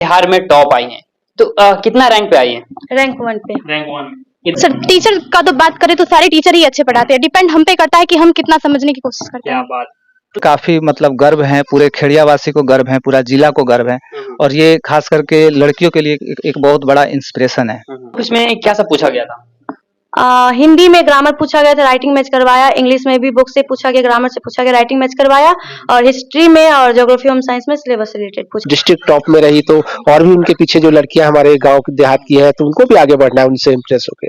बिहार में top I हैं तो कितना रैंक पे आई है? रैंक 1 पे। रैंक 1। सर टीचर का तो बात करें तो सारे टीचर ही अच्छे पढ़ाते हैं, डिपेंड हम पे करता है कि हम कितना समझने की कोशिश करते क्या हैं। बात। काफी मतलब गर्व है, पूरे खेड़िया वासी को गर्व है, पूरा जिला को गर्व है और ये खास करके लड़कियों के लिए एक बहुत बड़ा इंस्पिरेशन है। उसमें क्या सब पूछा गया था? हिंदी में ग्रामर पूछा गया था, राइटिंग मैच करवाया, इंग्लिश में भी बुक से पूछा गया, ग्रामर से पूछा गया, राइटिंग मैच करवाया और हिस्ट्री में और ज्योग्राफी होम साइंस में सिलेबस रिलेटेड पूछा। डिस्ट्रिक्ट टॉप में रही तो और भी उनके पीछे जो लड़कियां हमारे गांव देहात की है तो उनको भी आगे बढ़ना है उनसे इम्प्रेस होकर।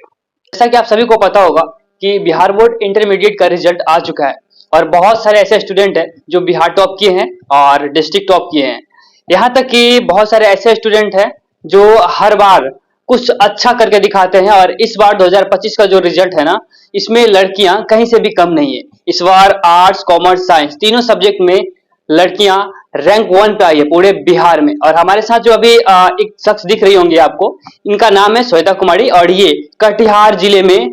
जैसा कि आप सभी को पता होगा कि बिहार बोर्ड इंटरमीडिएट का रिजल्ट आ चुका है और बहुत सारे ऐसे स्टूडेंट हैं जो बिहार टॉप किए हैं और डिस्ट्रिक्ट टॉप किए हैं। यहाँ तक कि बहुत सारे ऐसे स्टूडेंट हैं जो हर बार कुछ अच्छा करके दिखाते हैं और इस बार 2025 का जो रिजल्ट है ना, इसमें लड़कियां कहीं से भी कम नहीं है। इस बार आर्ट्स, कॉमर्स, साइंस तीनों सब्जेक्ट में लड़कियां रैंक 1 पे आई है पूरे बिहार में। और हमारे साथ जो अभी एक शख्स दिख रही होंगी आपको, इनका नाम है श्वेता कुमारी और ये कटिहार जिले में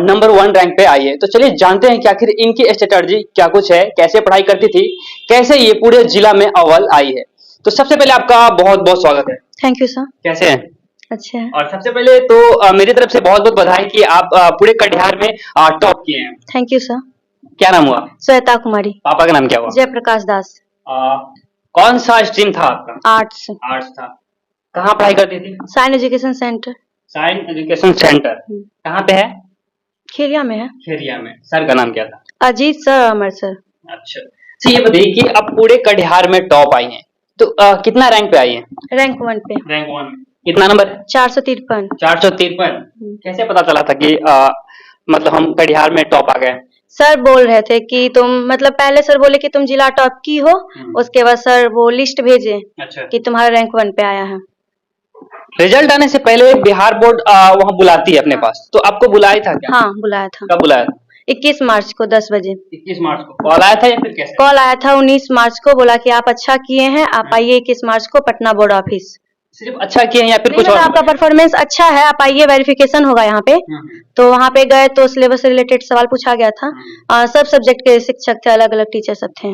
नंबर 1 रैंक पे आई है। तो चलिए जानते हैं कि आखिर इनकी स्ट्रेटजी क्या कुछ है, कैसे पढ़ाई करती थी, कैसे ये पूरे जिला में अव्वल आई है। तो सबसे पहले आपका बहुत बहुत स्वागत है। Thank you sir. कैसे हैं? अच्छा है। और सबसे पहले तो मेरी तरफ से बहुत बहुत बधाई कि आप पूरे कटिहार में टॉप किए हैं। Thank you sir. क्या नाम हुआ? श्वेता कुमारी। पापा का नाम क्या हुआ? जयप्रकाश दास। कौन सा स्ट्रीम था आपका? आर्ट्स। आर्ट्स था। कहाँ पढ़ाई करती थी? Science education centre. Science education centre कहाँ पे है? खेरिया में है। खेरिया में। सर का नाम क्या था? अजीत सर, अमर सर। अच्छा, तो ये बताइए कि आप पूरे कटिहार में टॉप आई हैं तो कितना रैंक पे आई है? रैंक 1 पे। रैंक 1। कितना नंबर? 453। 453। कैसे पता चला था कि मतलब हम कटिहार में टॉप आ गए? सर बोल रहे थे कि तुम मतलब पहले सर बोले कि तुम जिला टॉप की हो, उसके बाद सर वो लिस्ट भेजे अच्छा। कि तुम्हारा रैंक 1 पे आया है। रिजल्ट आने से पहले बिहार बोर्ड वहाँ बुलाती है अपने पास, तो आपको बुलाया था क्या? हाँ बुलाया था। कब बुलाया था? 21 मार्च को 10 बजे। 21 मार्च को कॉल आया था या फिर कैसे? कॉल आया था 19 मार्च को, बोला कि आप अच्छा किए हैं, आप आइए 21 मार्च को पटना बोर्ड ऑफिस। सिर्फ अच्छा किए हैं या फिर नहीं, कुछ और? आपका परफॉर्मेंस अच्छा है, आप आइए, वेरिफिकेशन होगा यहाँ पे। तो वहाँ पे गए तो सिलेबस से रिलेटेड सवाल पूछा गया था। सब सब्जेक्ट के शिक्षक थे, अलग अलग टीचर सब थे।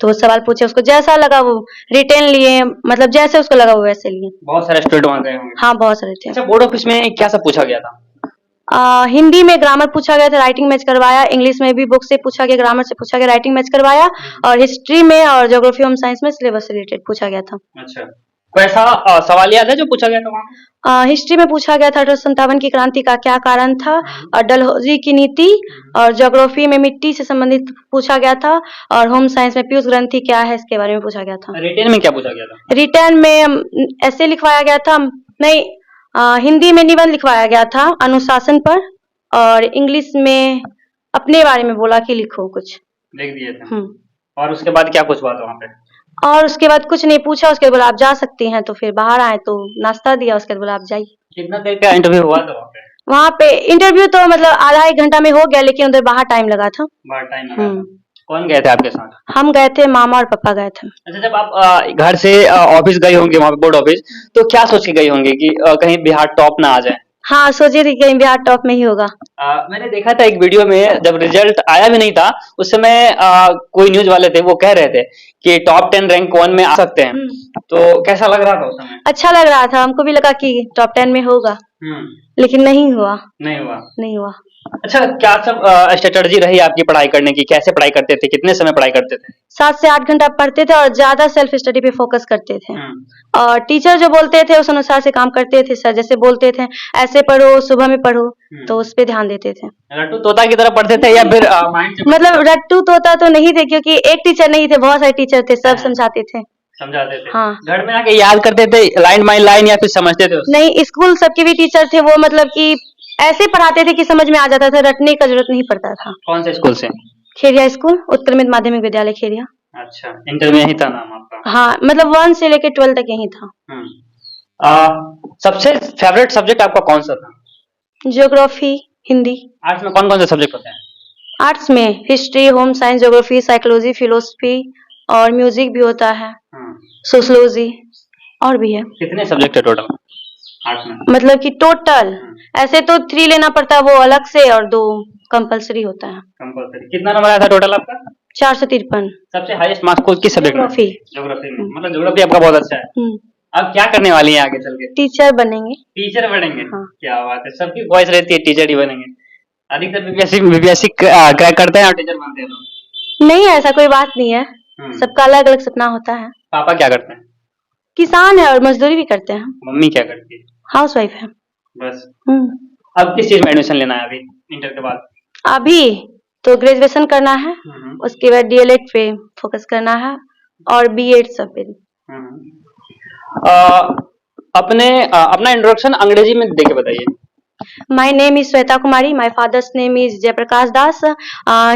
तो वो सवाल पूछे, उसको जैसा लगा वो रिटेन लिए, मतलब जैसे उसको लगा वो वैसे लिए। बहुत सारे स्टूडेंट वहाँ गए होंगे। हाँ बहुत सारे थे। अच्छा, बोर्ड ऑफिस में क्या सब पूछा गया था? हिंदी में ग्रामर पूछा गया था, राइटिंग मैच करवाया, इंग्लिश में भी बुक से पूछा गया, ग्रामर से पूछा गया, राइटिंग मैच करवाया और हिस्ट्री में और ज्योग्राफी होम साइंस में सिलेबस रिलेटेड पूछा गया था। अच्छा, कोई ऐसा सवाल याद है जो पूछा गया था वहाँ? हिस्ट्री में पूछा गया था 1857 की क्रांति का क्या कारण था और डलहौजी की नीति, और ज्योग्राफी में मिट्टी से संबंधित पूछा गया था और होम साइंस में पीयूष ग्रंथि क्या है इसके बारे में पूछा गया था। रिटेन में क्या पूछा गया था? रिटर्न में ऐसे लिखवाया गया था, नहीं हिंदी में निबंध लिखवाया गया था अनुशासन पर, और इंग्लिश में अपने बारे में बोला कि लिखो कुछ। लिख दिए थे। और उसके बाद क्या कुछ बात वहाँ पे? और उसके बाद कुछ नहीं पूछा, उसके बाद बोला आप जा सकती हैं, तो फिर बाहर आए तो नाश्ता दिया, उसके बाद बोला आप जाइए। कितना देर का इंटरव्यू हुआ था वहाँ पे? वहाँ पे इंटरव्यू तो मतलब आधा 1 घंटा में हो गया, लेकिन उधर बाहर टाइम लगा था। बाहर टाइम लगा था। कौन गए थे आपके साथ? हम गए थे, मामा और पापा गए थे। अच्छा, जब आप घर से ऑफिस गए होंगे वहाँ पे बोर्ड ऑफिस, तो क्या सोच के गए होंगे कि कहीं बिहार टॉप ना आ जाए? हाँ सोचे थे कहीं बिहार टॉप में ही होगा। मैंने देखा था एक वीडियो में, जब रिजल्ट आया भी नहीं था उस समय कोई न्यूज वाले थे, वो कह रहे थे कि टॉप 10 रैंक 1 में आ सकते हैं। तो कैसा लग रहा था उस समय? अच्छा लग रहा था, हमको भी लगा कि टॉप 10 में होगा, लेकिन नहीं हुआ। नहीं हुआ। अच्छा, क्या सब स्ट्रेटजी रही आपकी पढ़ाई करने की? कैसे पढ़ाई करते थे? कितने समय पढ़ाई करते थे? 7 से 8 घंटा पढ़ते थे और ज्यादा सेल्फ स्टडी पे फोकस करते थे। और टीचर जो बोलते थे उस अनुसार से काम करते थे। सर जैसे बोलते थे ऐसे पढ़ो, सुबह में पढ़ो, तो उस पे ध्यान देते थे। रट्टू तोता की तरह पढ़ते थे या फिर मतलब रट्टू तोता तो नहीं थे, क्योंकि एक टीचर नहीं थे, बहुत सारे टीचर थे, सब समझाते थे। समझाते थे? हाँ। घर में आके याद करते थे लाइन बाय लाइन या फिर समझते थे? नहीं, स्कूल सबके भी टीचर थे, वो मतलब कि ऐसे पढ़ाते थे कि समझ में आ जाता था, रटने का जरूरत नहीं पड़ता था। कौन से स्कूल से? खेरिया स्कूल, उत्क्रमित माध्यमिक विद्यालय खेरिया। अच्छा, इंटर में यही था नाम आपका? हाँ, मतलब 1 से लेकर 12 तक यही था। सबसे फेवरेट सब्जेक्ट आपका कौन सा था? ज्योग्राफी, हिंदी। आर्ट्स में कौन कौन से सब्जेक्ट होते हैं? आर्ट्स में history, home science, geography, psychology, philosophy और म्यूजिक भी होता है, सोशियोलॉजी और भी है। कितने सब्जेक्ट है टोटल आर्ट्स में? मतलब कि टोटल ऐसे तो 3 लेना पड़ता है वो अलग से, और 2 कंपलसरी होता है। कंपलसरी। कितना नंबर आया था टोटल आपका? 453। सबसे हाईएस्ट मार्क्स को किस सब्जेक्ट में? ज्योग्राफी। ज्योग्राफी में। मतलब ज्योग्राफी आपका बहुत अच्छा है। अब क्या करने वाली हैं आगे चल के? टीचर बनेंगे। टीचर बनेंगे? हाँ। क्या बात है, सबकी ख्वाहिश रहती है टीचर ही बनेंगे। अधिकतर बीपीएससी क्रैक करते हैं और टीचर बनते हैं लोग। नहीं, ऐसा कोई बात नहीं है, सबका अलग अलग सपना होता है। पापा क्या करते हैं? किसान है और मजदूरी भी करते हैं। मम्मी क्या करती है? हाउस वाइफ है। बस। हम्म। अब किस चीज में एडमिशन लेना है अभी इंटर के बाद? अभी तो ग्रेजुएशन करना है, उसके बाद डीएलएड पे फोकस करना है और बीएड सब पे। अपना इंट्रोडक्शन अंग्रेजी में देके बताइए। My name is Sweta Kumari. My father's name is Jayaprakash Das.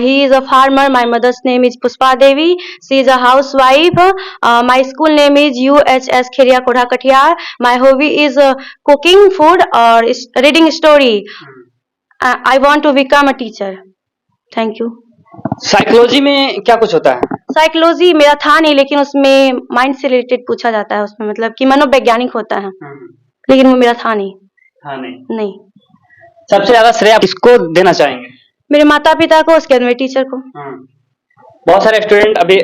He is a farmer. My mother's name is Puspa Devi. She is a housewife. My school name is UHS Khiria Kodha Katiyar. My hobby is cooking food or reading story. I want to become a teacher. Thank you. Psychology में क्या कुछ होता है? Psychology मेरा था नहीं, लेकिन उसमें माइंड से रिलेटेड पूछा जाता है, उसमें मतलब कि मनोवैज्ञानिक होता है, लेकिन वो मेरा था नहीं। हाँ, नहीं। सबसे ज्यादा श्रेय आप किसको देना चाहेंगे? मेरे माता पिता को, उसके बाद मेरे टीचर को। बहुत सारे स्टूडेंट अभी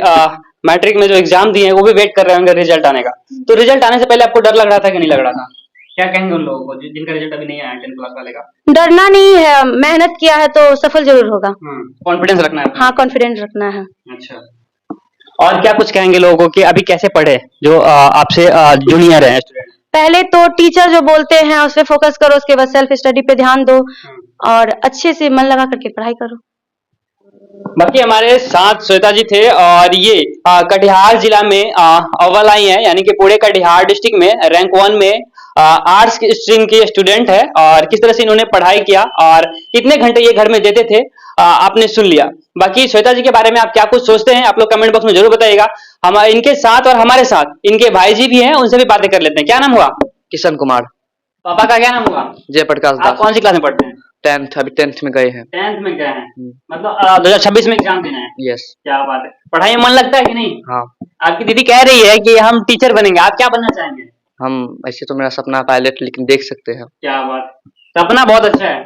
मैट्रिक में जो एग्जाम दिए हैं वो भी वेट कर रहे होंगे रिजल्ट आने का, तो रिजल्ट आने से पहले आपको डर लग रहा था कि नहीं लग रहा था? क्या कहेंगे उन लोगों को जिनका रिजल्ट अभी नहीं आया 10th क्लास वाले का? डरना नहीं है, मेहनत किया है तो सफल जरूर होगा। कॉन्फिडेंस रखना है। हाँ, कॉन्फिडेंस रखना है। अच्छा, और क्या कुछ कहेंगे लोगों को कि अभी कैसे पढ़े जो आपसे जूनियर है स्टूडेंट? पहले तो टीचर जो बोलते हैं उस पर फोकस करो, उसके बाद सेल्फ स्टडी पे ध्यान दो और अच्छे से मन लगा करके पढ़ाई करो। बाकी हमारे साथ श्वेता जी थे और ये कटिहार जिला में अव्वल आई है, यानी कि पूरे कटिहार डिस्ट्रिक्ट में रैंक 1 में आर्ट्स स्ट्रीम की स्टूडेंट है। और किस तरह से इन्होंने पढ़ाई किया और कितने घंटे ये घर में देते थे आपने सुन लिया। बाकी श्वेता जी के बारे में आप क्या कुछ सोचते हैं आप लोग कमेंट बॉक्स में जरूर बताइएगा। हम इनके साथ और हमारे साथ इनके भाई जी भी हैं, उनसे भी बातें कर लेते हैं। क्या नाम हुआ? किशन कुमार। पापा का क्या नाम हुआ? जयप्रकाश दास। आप कौन सी क्लास में पढ़ते हैं? 10th, अभी 10th में गए हैं। 10th में गए हैं, मतलब 2026 में एग्जाम देना है। यस। क्या बात है, पढ़ाई में मन लगता है कि नहीं? हाँ। आपकी दीदी कह रही है कि हम टीचर बनेंगे, आप क्या बनना चाहेंगे? हम ऐसे तो मेरा सपना पायलट, लेकिन देख सकते हैं। क्या बात, सपना बहुत अच्छा है।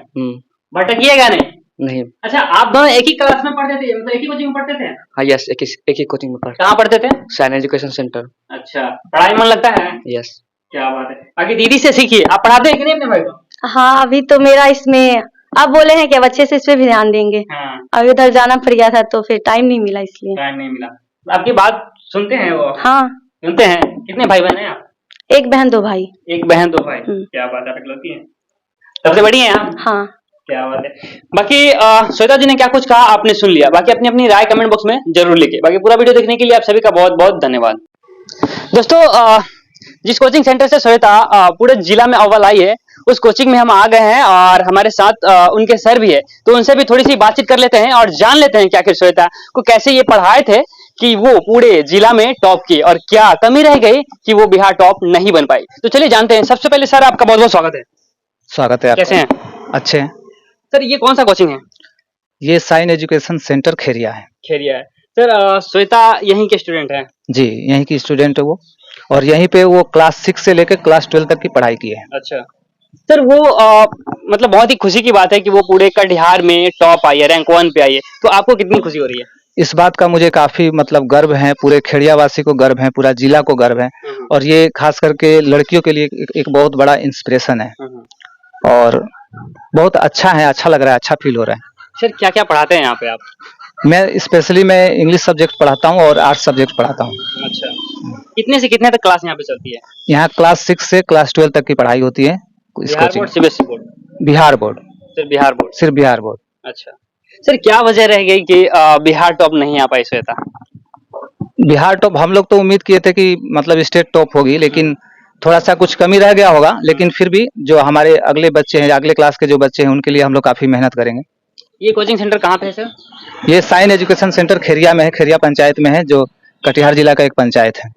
भटकिएगा नहीं? नहीं। अच्छा, आप दोनों एक ही क्लास में पढ़ते थे, मतलब एक ही कोचिंग में पढ़ते थे? हाँ, यस, एक ही कोचिंग में पढ़ते। कहाँ पढ़ते थे? Sign education centre. अच्छा, पढ़ाई में मन लगता है? यस। क्या बात है, बाकी दीदी से सीखिए। आप पढ़ाते हैं कि नहीं अपने भाई को? हाँ, अभी तो मेरा इसमें अब बोले हैं कि अब अच्छे से इस पे भी ध्यान देंगे। हाँ। अभी उधर जाना पड़ गया था तो फिर टाइम नहीं मिला, इसलिए। टाइम नहीं मिला। आपकी बात सुनते हैं वो? हाँ, सुनते हैं। कितने भाई बहन हैं आप? एक बहन दो भाई। एक बहन दो भाई। क्या बात है, इकलौती हैं? सबसे बड़ी हैं आप? हाँ। क्या बात है। बाकी श्वेता जी ने क्या कुछ कहा आपने सुन लिया। बाकी अपनी अपनी राय कमेंट बॉक्स में जरूर लिखिए। बाकी पूरा वीडियो देखने के लिए आप सभी का बहुत बहुत धन्यवाद। दोस्तों, जिस कोचिंग सेंटर से श्वेता पूरे जिला में अव्वल आई है उस कोचिंग में हम आ गए हैं और हमारे साथ उनके सर भी है, तो उनसे भी थोड़ी सी बातचीत कर लेते हैं और जान लेते हैं कि आखिर श्वेता को कैसे ये पढ़ाए थे कि वो पूरे जिला में टॉप किए और क्या कमी रह गई कि वो बिहार टॉप नहीं बन पाई। तो चलिए जानते हैं। सबसे पहले सर आपका बहुत बहुत स्वागत है। स्वागत है। कैसे हैं? अच्छे हैं सर। ये कौन सा कोचिंग है? ये साइन एजुकेशन सेंटर खेरिया है। खेरिया है। सर, श्वेता यहीं के स्टूडेंट है? जी, यहीं की स्टूडेंट है वो, और यहीं पे वो क्लास 6 से लेकर क्लास 12 तक की पढ़ाई की है। अच्छा सर, वो मतलब बहुत ही खुशी की बात है कि वो पूरे कटिहार में टॉप आई है, रैंक 1 पे आई है, तो आपको कितनी खुशी हो रही है? इस बात का मुझे काफी मतलब गर्व है, पूरे खेड़िया वासी को गर्व है, पूरा जिला को गर्व है, और ये खास करके लड़कियों के लिए एक बहुत बड़ा इंस्पिरेशन है और बहुत अच्छा है, अच्छा लग रहा है, अच्छा फील हो रहा है। सर, क्या क्या पढ़ाते हैं यहाँ पे आप? मैं स्पेशली इंग्लिश सब्जेक्ट पढ़ाता हूँ और आर्ट्स सब्जेक्ट पढ़ाता हूँ। अच्छा, कितने से कितने तक क्लास यहाँ पे चलती है? यहाँ क्लास 6 से क्लास 12 तक की पढ़ाई होती है। Bihar board, CBSE board? Bihar board. Sir, Bihar board? सिर्फ बिहार बोर्ड। अच्छा सर, क्या वजह रह गई कि बिहार टॉप नहीं आ पाई श्वेता? बिहार टॉप हम लोग तो उम्मीद किए थे कि मतलब स्टेट टॉप होगी, लेकिन थोड़ा सा कुछ कमी रह गया होगा, लेकिन फिर भी जो हमारे अगले बच्चे हैं, अगले क्लास के जो बच्चे हैं, उनके लिए हम लोग काफी मेहनत करेंगे। ये कोचिंग सेंटर कहाँ पे है सर? ये साइन एजुकेशन सेंटर खेरिया में है, खेरिया पंचायत में है, जो कटिहार जिला का एक पंचायत है।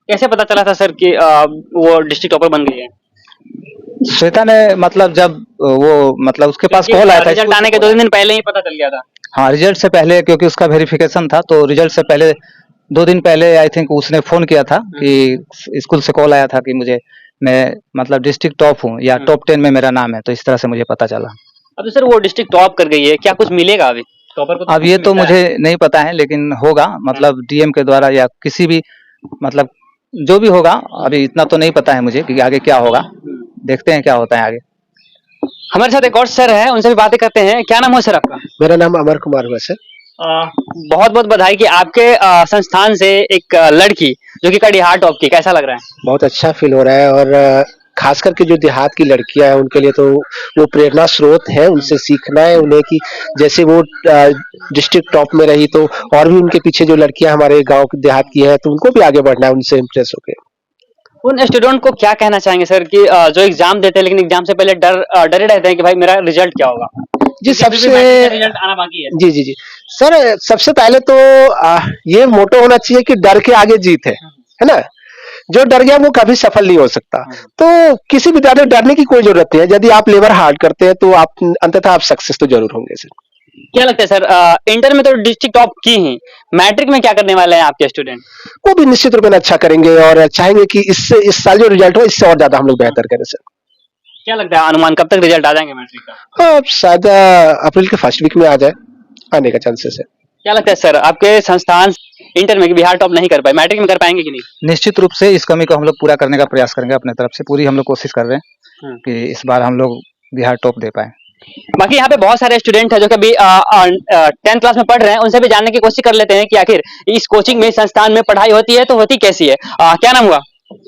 कैसे पता चला था सर कि वो डिस्ट्रिक्ट टॉपर बन गई है? श्वेता ने मतलब जब वो मतलब उसके पास कॉल आया था, रिजल्ट आने के 2 दिन पहले ही पता चल गया था। हाँ, रिजल्ट से पहले, क्योंकि उसका वेरिफिकेशन था, तो रिजल्ट से पहले 2 दिन पहले आई थिंक उसने फोन किया था कि स्कूल से कॉल आया था कि मैं मतलब डिस्ट्रिक्ट टॉप हूँ या टॉप 10 में मेरा नाम है, तो इस तरह से मुझे पता चला। अब तो सर वो डिस्ट्रिक्ट टॉप कर गई है, क्या कुछ मिलेगा अभी टॉपर को? अब ये तो मुझे नहीं पता है, लेकिन होगा मतलब डीएम के द्वारा या किसी भी मतलब जो भी होगा अभी इतना तो नहीं पता है मुझे कि आगे क्या होगा, देखते हैं क्या होता है आगे। हमारे साथ एक और सर है, उनसे भी बातें करते हैं। क्या नाम है सर आपका? मेरा नाम अमर कुमार हुआ सर। बहुत बहुत बधाई कि आपके संस्थान से एक लड़की जो कि कटिहार टॉप की, कैसा लग रहा है? बहुत अच्छा फील हो रहा है और खास करके जो देहात की लड़कियां हैं उनके लिए तो वो प्रेरणा स्रोत है, उनसे सीखना है उन्हें कि जैसे वो डिस्ट्रिक्ट टॉप में रही तो और भी उनके पीछे जो लड़कियां हमारे गांव के देहात की हैं तो उनको भी आगे बढ़ना है उनसे इम्प्रेस होकर। उन स्टूडेंट को क्या कहना चाहेंगे सर कि जो एग्जाम देते हैं लेकिन एग्जाम से पहले डरे रहते हैं कि भाई मेरा रिजल्ट क्या होगा? जी सबसे रिजल्ट आना बाकी है। जी सर, सबसे पहले तो ये मोटो होना चाहिए कि डर के आगे जीत है ना। जो डर गया वो कभी सफल नहीं हो सकता। तो किसी भी तरह डरने की कोई जरूरत नहीं है। यदि आप लेबर हार्ड करते हैं तो आप अंततः आप सक्सेस तो जरूर होंगे सर। क्या लगता है सर, इंटर में तो डिस्ट्रिक्ट टॉप की ही, मैट्रिक में क्या करने वाले हैं आपके स्टूडेंट? वो भी निश्चित रूप में अच्छा करेंगे और चाहेंगे कि इससे इस साल जो रिजल्ट हो इससे और ज्यादा हम लोग बेहतर करें सर। क्या लगता है अनुमान कब तक रिजल्ट आ जाएंगे मैट्रिक का? हाँ, शायद अप्रैल के फर्स्ट वीक में आ जाए, आने का चांसेस है। क्या लगता है सर, आपके संस्थान इंटर में बिहार टॉप नहीं कर पाए, मैट्रिक में कर पाएंगे कि नहीं? निश्चित रूप से इस कमी को हम लोग पूरा करने का प्रयास करेंगे अपने तरफ से। पूरी हम लोग कोशिश कर रहे हैं कि इस बार हम लोग बिहार टॉप दे पाए। बाकी यहाँ पे बहुत सारे स्टूडेंट हैं जो कभी 10th क्लास में पढ़ रहे हैं, उनसे भी जानने की कोशिश कर लेते हैं कि आखिर इस कोचिंग में, संस्थान में पढ़ाई होती है तो होती कैसी है। क्या नाम हुआ?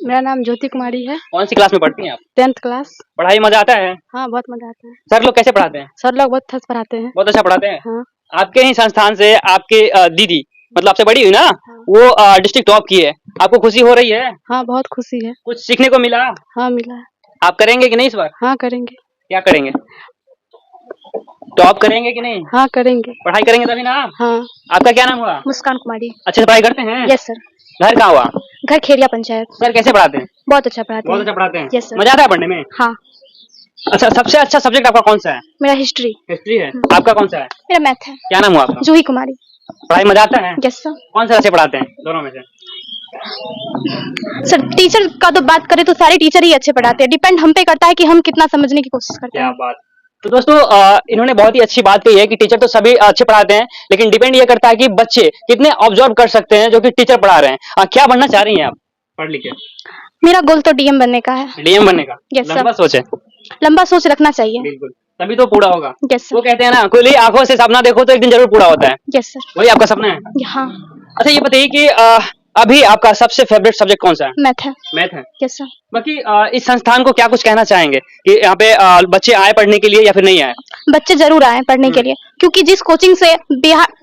मेरा नाम ज्योति कुमारी है। कौन सी क्लास में पढ़ती हैं आप? 10th class. पढ़ाई मजा आता है? हाँ, बहुत मजा आता है। सर लोग कैसे पढ़ाते हैं? सर लोग बहुत अच्छा पढ़ाते हैं। बहुत अच्छा पढ़ाते हैं। हाँ। आपके ही संस्थान से आपके दीदी, मतलब आपसे बड़ी हुई ना, वो डिस्ट्रिक्ट टॉप की है, आपको खुशी हो रही है? हाँ, बहुत खुशी है। कुछ सीखने को मिला? हाँ, मिला है। आप करेंगे कि नहीं इस बार? हाँ, करेंगे। क्या करेंगे? टॉप करेंगे कि नहीं? हाँ, करेंगे। पढ़ाई करेंगे तभी ना। हाँ। आपका क्या नाम हुआ? मुस्कान कुमारी। अच्छे से पढ़ाई करते हैं? Yes sir. घर कहाँ हुआ? घर खेरिया पंचायत। सर कैसे पढ़ाते हैं? बहुत अच्छा पढ़ाते बहुत हैं। अच्छा पढ़ाते हैं। Yes sir. मजा आता है पढ़ने में? हाँ। अच्छा, सबसे अच्छा सब्जेक्ट आपका कौन सा है? मेरा हिस्ट्री। हिस्ट्री है। आपका कौन सा है? मेरा मैथ है। क्या नाम हुआ आपका? जूही कुमारी। पढ़ाई मजा आता है? Yes sir. कौन सा अच्छे पढ़ाते हैं दोनों में से? सर टीचर का तो बात करें तो सारे टीचर ही अच्छे पढ़ाते हैं। डिपेंड हम पे करता है कि हम कितना समझने की कोशिश करते क्या हैं। बात। तो दोस्तों, इन्होंने बहुत ही अच्छी बात कही है कि टीचर तो सभी अच्छे पढ़ाते हैं, लेकिन डिपेंड ये करता है कि बच्चे कितने ऑब्जर्व कर सकते हैं जो कि टीचर पढ़ा रहे हैं। क्या बनना चाह रही हैं आप पढ़ लिख के? मेरा गोल तो डीएम बनने का है। डीएम बनने का? Yes sir. लंबा सोच है। लंबा सोच रखना चाहिए। बिल्कुल, तभी तो पूरा होगा। यस वो सर। कहते हैं ना, खुली आंखों से सपना देखो तो एक दिन जरूर पूरा होता है। Yes sir. वही आपका सपना है? हाँ। अच्छा, ये बताइए कि अभी आपका सबसे फेवरेट सब्जेक्ट कौन सा है? मैथ है। मैथ है। Yes sir. बाकी इस संस्थान को क्या कुछ कहना चाहेंगे कि यहाँ पे बच्चे आए पढ़ने के लिए या फिर नहीं आए? बच्चे जरूर आए पढ़ने के लिए, क्योंकि जिस कोचिंग से बिहार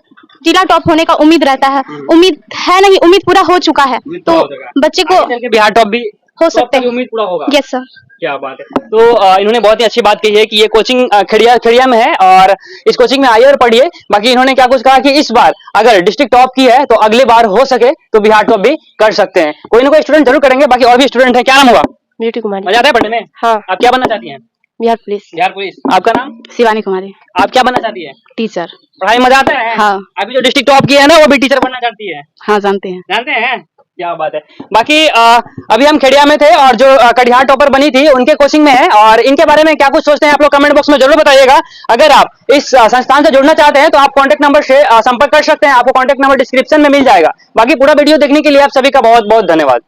जिला टॉप होने का उम्मीद रहता है, उम्मीद है नहीं, उम्मीद पूरा हो चुका है। तो बच्चे को आगे चल के बिहार टॉप भी हो सकते हैं। उम्मीद पूरा होगा। Yes sir. क्या बात है। तो इन्होंने बहुत ही अच्छी बात कही है कि ये कोचिंग खड़िया में है और इस कोचिंग में आइए और पढ़िए। बाकी इन्होंने क्या कुछ कहा कि इस बार अगर डिस्ट्रिक्ट टॉप की है तो अगले बार हो सके तो बिहार टॉप भी कर सकते हैं। कोई ना कोई स्टूडेंट जरूर करेंगे। बाकी और भी स्टूडेंट है। क्या नाम हुआ? ब्यूटी कुमारी। मजा आता है पढ़ने में? हाँ। आप क्या बनना चाहती हैं? बिहार पुलिस। बिहार पुलिस। आपका नाम? शिवानी कुमारी। आप क्या बनना चाहती है? टीचर। पढ़ाई मजा आता है? हाँ। अभी जो डिस्ट्रिक्ट टॉप की है ना, वो भी टीचर बनना चाहती है। हाँ, जानते हैं। जानते हैं? क्या बात है। बाकी अभी हम खेड़िया में थे और जो कटिहार टॉपर बनी थी उनके कोचिंग में है, और इनके बारे में क्या कुछ सोचते हैं आप लोग कमेंट बॉक्स में जरूर बताइएगा। अगर आप इस संस्थान से जुड़ना चाहते हैं तो आप कॉन्टेक्ट नंबर से संपर्क कर सकते हैं। आपको कॉन्टेक्ट नंबर डिस्क्रिप्शन में मिल जाएगा। बाकी पूरा वीडियो देखने के लिए आप सभी का बहुत बहुत धन्यवाद।